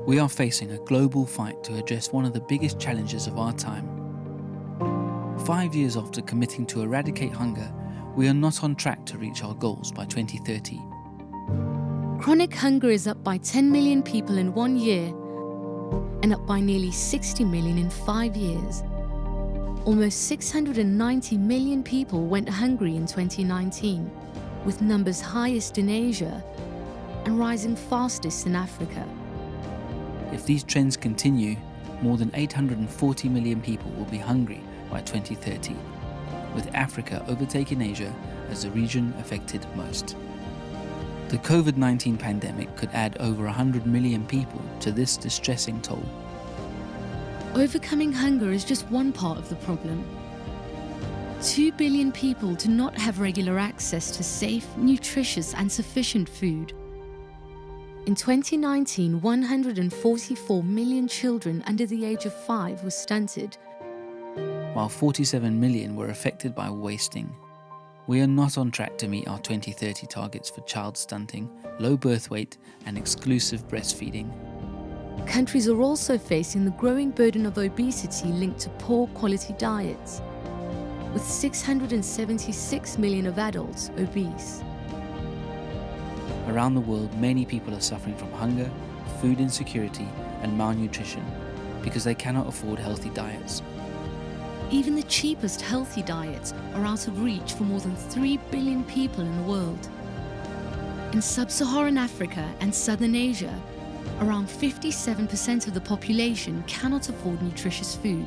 We are facing a global fight to address one of the biggest challenges of our time. 5 years after committing to eradicate hunger, we are not on track to reach our goals by 2030. Chronic hunger is up by 10 million people in 1 year and up by nearly 60 million in 5 years. Almost 690 million people went hungry in 2019, with numbers highest in Asia and rising fastest in Africa. If these trends continue, more than 840 million people will be hungry by 2030, with Africa overtaking Asia as the region affected most. The COVID-19 pandemic could add over 100 million people to this distressing toll. Overcoming hunger is just one part of the problem. 2 billion people do not have regular access to safe, nutritious and sufficient food. In 2019, 144 million children under the age of 5 were stunted, while 47 million were affected by wasting. We are not on track to meet our 2030 targets for child stunting, low birth weight and exclusive breastfeeding. Countries are also facing the growing burden of obesity linked to poor quality diets, with 676 million of adults obese. Around the world, many people are suffering from hunger, food insecurity and malnutrition because they cannot afford healthy diets. Even the cheapest healthy diets are out of reach for more than 3 billion people in the world. In sub-Saharan Africa and Southern Asia, around 57% of the population cannot afford nutritious food.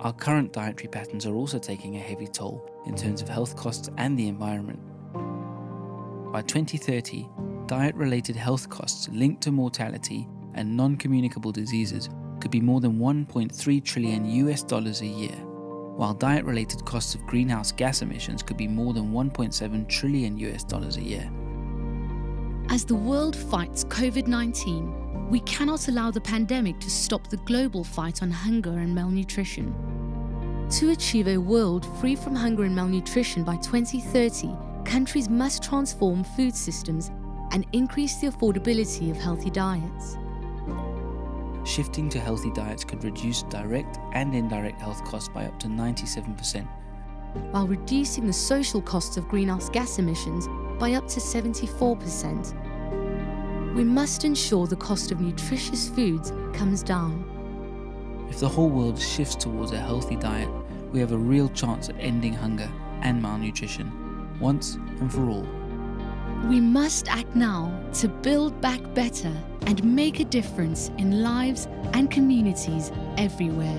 Our current dietary patterns are also taking a heavy toll in terms of health costs and the environment. By 2030, diet-related health costs linked to mortality and non-communicable diseases could be more than $1.3 trillion a year, while diet-related costs of greenhouse gas emissions could be more than $1.7 trillion a year. As the world fights COVID-19, we cannot allow the pandemic to stop the global fight on hunger and malnutrition. To achieve a world free from hunger and malnutrition by 2030, countries must transform food systems and increase the affordability of healthy diets. Shifting to healthy diets could reduce direct and indirect health costs by up to 97%, while reducing the social costs of greenhouse gas emissions by up to 74%. We must ensure the cost of nutritious foods comes down. If the whole world shifts towards a healthy diet, we have a real chance at ending hunger and malnutrition, once and for all. We must act now to build back better and make a difference in lives and communities everywhere.